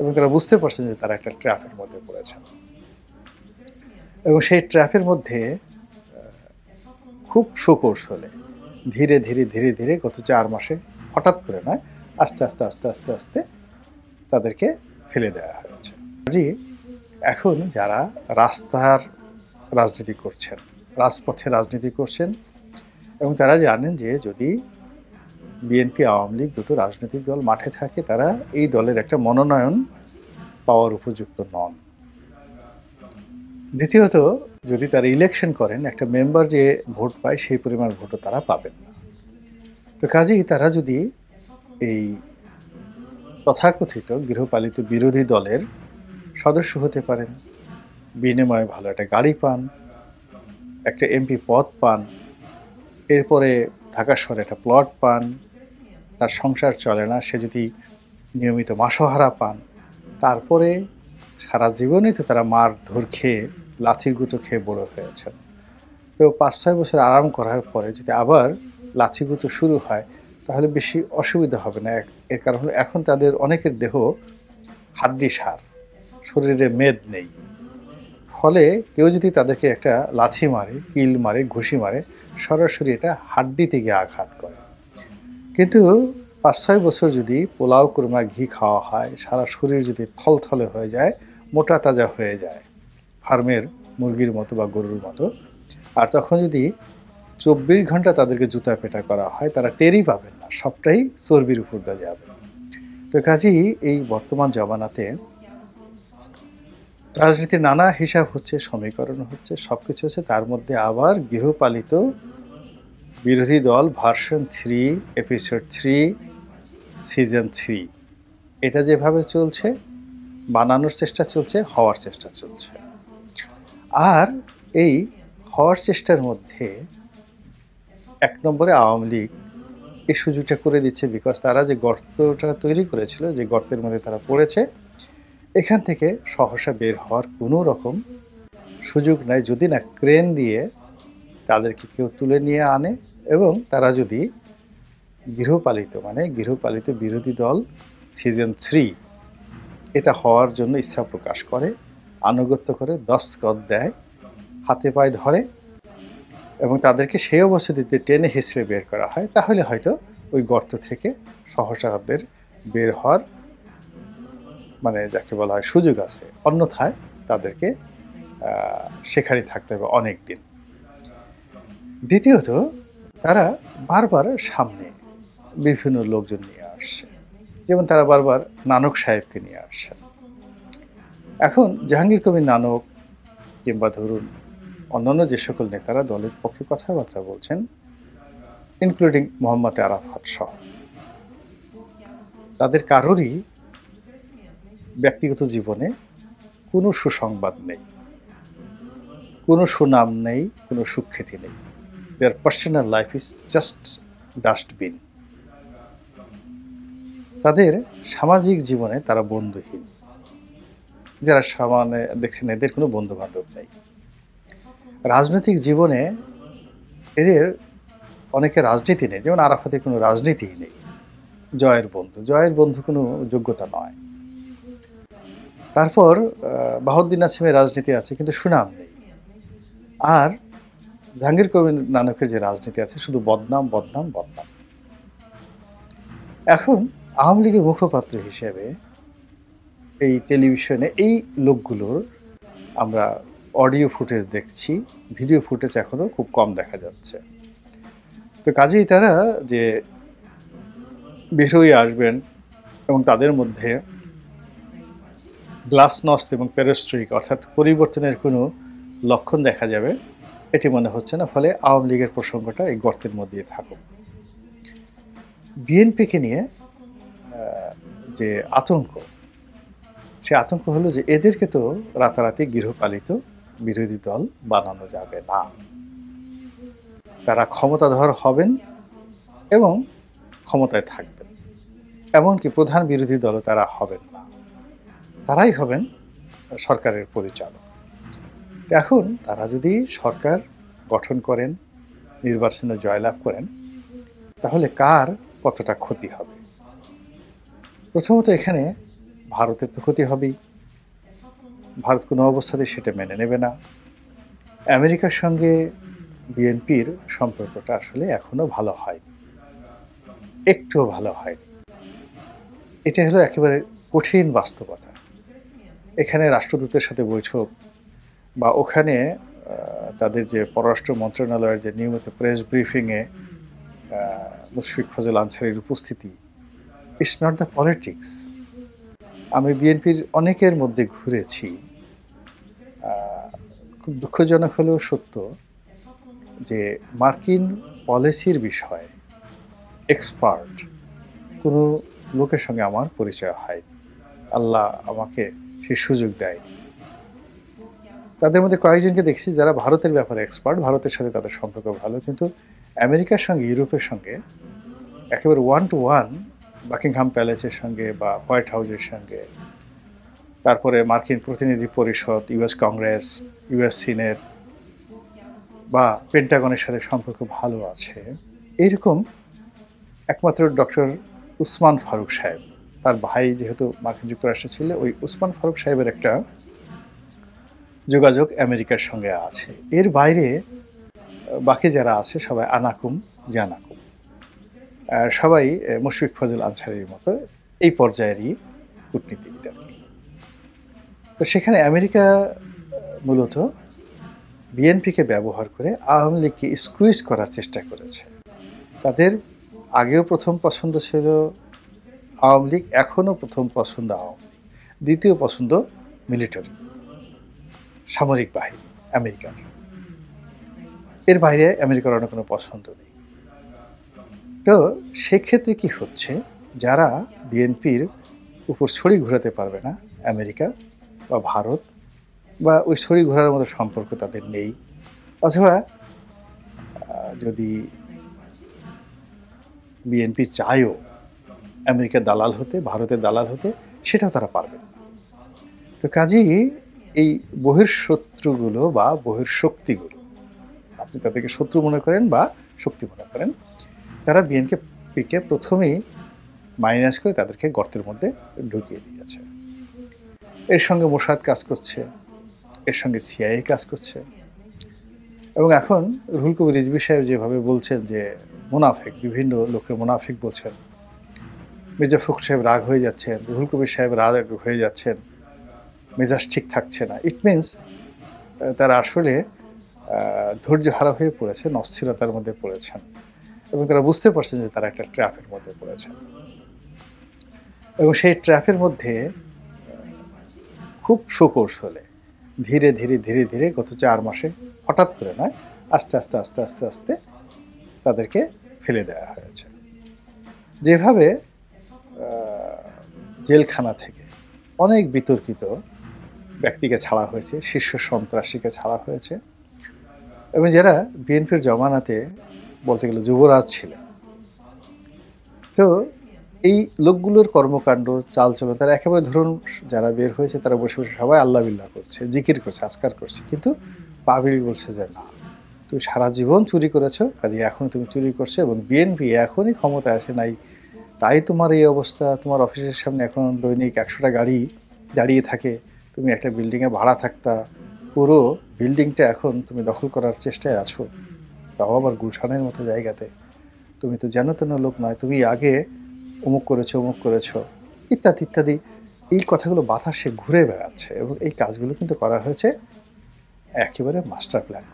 এবং তারা বুঝতে পারছেন যে তারা একটা ট্র্যাপের মধ্যে পড়েছেন। এবং সেই ট্র্যাপের মধ্যে খুব সুকৌশলে ধীরে, ধীরে, ধীরে, ধীরে গত ৪ মাসে হঠাৎ করে নয়, আস্তে, আস্তে, আস্তে, আস্তে, আস্তে তাদেরকে ফেলে দেওয়া হয়েছে। কাজেই এখন যারা রাস্তার রাজনীতি করছেন, রাজপথে রাজনীতি করছেন এবং তারা জানেন যে যদি বিএনপি, আওয়ামী লীগ দুটো রাজনৈতিক দল মাঠে থাকে তারা এই দলের একটা মনোনয়ন পাওয়ার উপযুক্ত নন। দ্বিতীয়ত যদি তারা ইলেকশন করেন একটা মেম্বার যে ভোট পায় সেই পরিমাণ ভোটও তারা পাবেন না। তো কাজেই তারা যদি এই তথাকথিত গৃহপালিত বিরোধী দলের সদস্য হতে পারেন, বিনিময়ে ভালো একটা গাড়ি পান, একটা এমপি পদ পান, এরপরে ঢাকা শহরে একটা প্লট পান, তার সংসার চলে না, সে যদি নিয়মিত মাসোহারা পান, তারপরে সারা জীবনই তো তারা মারধর খেয়ে লাথিগুঁতো খেয়ে বড় হয়েছেন। তো ৫-৬ বছর আরাম করার পরে যদি আবার লাথিগুঁতো শুরু হয় তাহলে বেশি অসুবিধা হবে না। এর কারণ হলো এখন তাদের অনেকের দেহ হাড্ডিসার, শরীরে মেদ নেই। ফলে কেউ যদি তাদেরকে একটা লাথি মারে, কিল মারে, ঘুষি মারে, সরাসরি এটা হাড্ডিতে গিয়ে আঘাত করে। কিন্তু ৫-৬ বছর যদি পোলাও কোরমা ঘি খাওয়া হয়, সারা শরীর যদি থলথলে হয়ে যায়, মোটা তাজা হয়ে যায়, ফার্মের মুরগির মতো বা গরুর মতো, আর তখন যদি ২৪ ঘন্টা তাদেরকে জুতা পেটা করা হয় তারা টেরই পাবেন না, সবটাই চর্বির উপর দিয়ে যাবে। তো কাজেই এই বর্তমান জমানাতে রাজনীতির নানা হিসাব হচ্ছে, সমীকরণ হচ্ছে, সবকিছু হচ্ছে, তার মধ্যে আবার গৃহপালিত বিরোধী দল ভার্সন 3 এপিসোড 3 সিজন 3 এটা যেভাবে চলছে, বানানোর চেষ্টা চলছে, হওয়ার চেষ্টা চলছে। আর এই হওয়ার চেষ্টার মধ্যে ১ নম্বরে আওয়ামী লীগ এই সুযোগটা করে দিচ্ছে, বিকজ তারা যে গর্তটা তৈরি করেছিল, যে গর্তের মধ্যে তারা পড়েছে, এখান থেকে সহসা বের হওয়ার কোনো রকম সুযোগ নাই যদি না ক্রেন দিয়ে তাদেরকে কেউ তুলে নিয়ে আনে এবং তারা যদি গৃহপালিত বিরোধী দল সিজন 3 এটা হওয়ার জন্য ইচ্ছা প্রকাশ করে, আনুগত্য করে, দস্তখত দেয়, হাতে পায়ে ধরে এবং তাদেরকে সেই অবস্থাতে টেনে হিঁচড়ে বের করা হয়, তাহলে হয়তো ওই গর্ত থেকে সহসা তাদের বের হওয়ার যাকে বলা হয় সুযোগ আছে। অন্যথায় তাদেরকে সেখানেই থাকতে হবে অনেক দিন। দ্বিতীয়ত তারা বারবার সামনে বিভিন্ন লোকজন নিয়ে আসছে, যেমন তারা বারবার নানক সাহেবকে নিয়ে আসছেন। এখন জাহাঙ্গীর কবির নানক কিংবা ধরুন অন্যান্য যে সকল নেতারা দলের পক্ষে কথাবার্তা বলছেন, ইনক্লুডিং মোহাম্মদ আরাফাত সহ, তাদের কারোরই ব্যক্তিগত জীবনে কোনো সুসংবাদ নেই, কোনো সুনাম নেই, কোনো সুখ্যাতি নেই। Their personal life is just dustbin. তাদের সামাজিক জীবনে তারা বন্ধুহীন। যারা সামনে দেখছেন এদের কোনো বন্ধু বান্ধব নেই। রাজনৈতিক জীবনে এদের অনেকে রাজনীতি নেই, যেমন আরাফাতের কোনো রাজনীতিই নেই। জয়ের বন্ধু কোনো যোগ্যতা নয়। তারপর বাহাউদ্দিন নাসিমের রাজনীতি আছে কিন্তু সুনাম নেই। আর জাহাঙ্গীর কবির নানকের যে রাজনীতি আছে শুধু বদনাম বদনাম বদনাম। এখন আওয়ামী লীগের মুখপাত্র হিসেবে এই টেলিভিশনে এই লোকগুলোর আমরা অডিও ফুটেজ দেখছি, ভিডিও ফুটেজ এখনো খুব কম দেখা যাচ্ছে। তো কাজেই তারা যে বের হয়ে আসবেন এবং তাদের মধ্যে গ্লাসনস্ট এবং পেরেস্ট্রিক অর্থাৎ পরিবর্তনের কোনো লক্ষণ দেখা যাবে এটি মনে হচ্ছে না। ফলে আওয়ামী লীগের প্রসঙ্গটা এই গর্তের মধ্যেই থাকুক। বিএনপিকে নিয়ে যে আতঙ্ক, সে আতঙ্ক হলো যে এদেরকে তো রাতারাতি গৃহপালিত বিরোধী দল বানানো যাবে না। তারা ক্ষমতাধর হবেন এবং ক্ষমতায় থাকবেন, এমনকি প্রধান বিরোধী দলও তারা হবেন না, তারাই হবেন সরকারের পরিচালক। এখন তারা যদি সরকার গঠন করেন, নির্বাচনে জয়লাভ করেন, তাহলে কার কতটা ক্ষতি হবে? প্রথমত এখানে ভারতের তো ক্ষতি হবেই। ভারত কোনো অবস্থাতেই সেটা মেনে নেবে না। আমেরিকার সঙ্গে বিএনপির সম্পর্কটা আসলে এখনো ভালো হয়নি। একটুও ভালো হয়নি। এটা হলো একেবারে কঠিন বাস্তবতা। এখানে রাষ্ট্রদূতের সাথে বৈঠক বা ওখানে তাদের যে পররাষ্ট্র মন্ত্রণালয়ের যে নিয়মিত প্রেস ব্রিফিং এ মুশফিক ফজল আনসারীর উপস্থিতি, ইটস নট দ্য পলিটিক্স। আমি বিএনপির অনেকের মধ্যে ঘুরেছি। আ খুব দুঃখজনক হলেও সত্য যে মার্কিন পলিসির বিষয়ে এক্সপার্ট কোনো লোকের সঙ্গে আমার পরিচয় হয়নি। আল্লাহ আমাকে সেই সুযোগ দেয়নি। তাদের মধ্যে কয়েকজনকে দেখছি যারা ভারতের ব্যাপারে এক্সপার্ট, ভারতের সাথে তাদের সম্পর্ক ভালো। কিন্তু আমেরিকার সঙ্গে, ইউরোপের সঙ্গে একেবারে ওয়ান টু ওয়ান বাকিংহাম প্যালেসের সঙ্গে বা হোয়াইট হাউসের সঙ্গে, তারপরে মার্কিন প্রতিনিধি পরিষদ, ইউএস কংগ্রেস, ইউএস সিনেট বা পেন্টাগনের সাথে সম্পর্ক ভালো আছে। এইরকম একমাত্র ডক্টর উসমান ফারুক সাহেব, তার ভাই যেহেতু মার্কিন যুক্তরাষ্ট্রে ছিল, ওই উসমান ফারুক সাহেবের একটা যোগাযোগ আমেরিকার সঙ্গে আছে। এর বাইরে বাকি যারা আছে সবাই আনাকুম জানাকুম। সবাই মুশফিক ফজল আনসারীর মতো এই পর্যায়েরই কূটনীতিবিদ আর কি। তো সেখানে আমেরিকা মূলত বিএনপিকে ব্যবহার করে আওয়ামী লীগকে স্কুইজ করার চেষ্টা করেছে। তাদের আগেও প্রথম পছন্দ ছিল আওয়ামী লীগ, এখনও প্রথম পছন্দ আওয়ামী লীগ, দ্বিতীয় পছন্দ মিলিটারি, সামরিক বাহিনী আমেরিকার। এর বাইরে আমেরিকার অন্য কোনো পছন্দ নেই। তো সেক্ষেত্রে কি হচ্ছে, যারা বিএনপির উপর ছড়ি ঘোরাতে পারবে না, আমেরিকা বা ভারত, বা ওই ছড়ি ঘোরার মতো সম্পর্ক তাদের নেই, অথবা যদি বিএনপি চায়ও আমেরিকার দালাল হতে, ভারতের দালাল হতে, সেটাও তারা পারবে না। তো কাজেই এই বহিঃশত্রুগুলো বা বহিঃশক্তিগুলো, আপনি তাদেরকে শত্রু মনে করেন বা শক্তি মনে করেন, তারা বিএনপিকে প্রথমেই মাইনাস করে তাদেরকে গর্তের মধ্যে ঢুকিয়ে দিয়েছে। এর সঙ্গে মোসাদ কাজ করছে, এর সঙ্গে সিআইএ কাজ করছে। এবং এখন রুহুল কবির রিজভী সাহেব যেভাবে বলছেন যে মুনাফিক, বিভিন্ন লোকে মুনাফিক বলছেন, মির্জা ফখরুল সাহেব রাগ হয়ে যাচ্ছেন, রুহুল কবির সাহেব রাগ হয়ে যাচ্ছেন, মেজাজ ঠিক থাকছে না, ইট মিনস তারা আসলে ধৈর্য হারা হয়ে পড়েছেন, অস্থিরতার মধ্যে পড়েছেন, এবং তারা বুঝতে পারছেন যে তারা একটা ট্র্যাপের মধ্যে পড়েছেন। এবং সেই ট্র্যাপের মধ্যে খুব সুকৌশলে ধীরে ধীরে ধীরে ধীরে গত 4 মাসে, হঠাৎ করে নয়, আস্তে আস্তে আস্তে আস্তে আস্তে তাদেরকে ফেলে দেওয়া হয়েছে। যেভাবে জেলখানা থেকে অনেক বিতর্কিত ব্যক্তিকে ছাড়া হয়েছে, শীর্ষ সন্ত্রাসীকে ছাড়া হয়েছে, এবং যারা বিএনপির জমানাতে বলতে গেলে যুবরাজ ছিলেন। তো এই লোকগুলোর কর্মকাণ্ড, চালচলন, তারা একেবারে ধরুন যারা বের হয়েছে তারা বসে বসে সবাই আল্লাহ বিল্লাহ করছে, জিকির করছে, আজকার করছে, কিন্তু পাবলিক বলছে যে না, তুমি সারা জীবন চুরি করেছো, কাজে এখন তুমি চুরি করছো, এবং বিএনপি এখনই ক্ষমতায় আসে নাই, তাই তোমার এই অবস্থা। তোমার অফিসের সামনে এখন দৈনিক 100টা গাড়ি দাঁড়িয়ে থাকে, তুমি একটা বিল্ডিংয়ে ভাড়া থাকতা, পুরো বিল্ডিংটা এখন তুমি দখল করার চেষ্টায় আছো, তাও আবার গুলশানের মতো জায়গাতে। তুমি তো যেন তেন লোক নয়, তুমি আগে অমুক করেছো, অমুক করেছো, ইত্যাদি ইত্যাদি। এই কথাগুলো বাতাসে ঘুরে বেড়াচ্ছে, এবং এই কাজগুলো কিন্তু করা হয়েছে একেবারে মাস্টার প্ল্যান।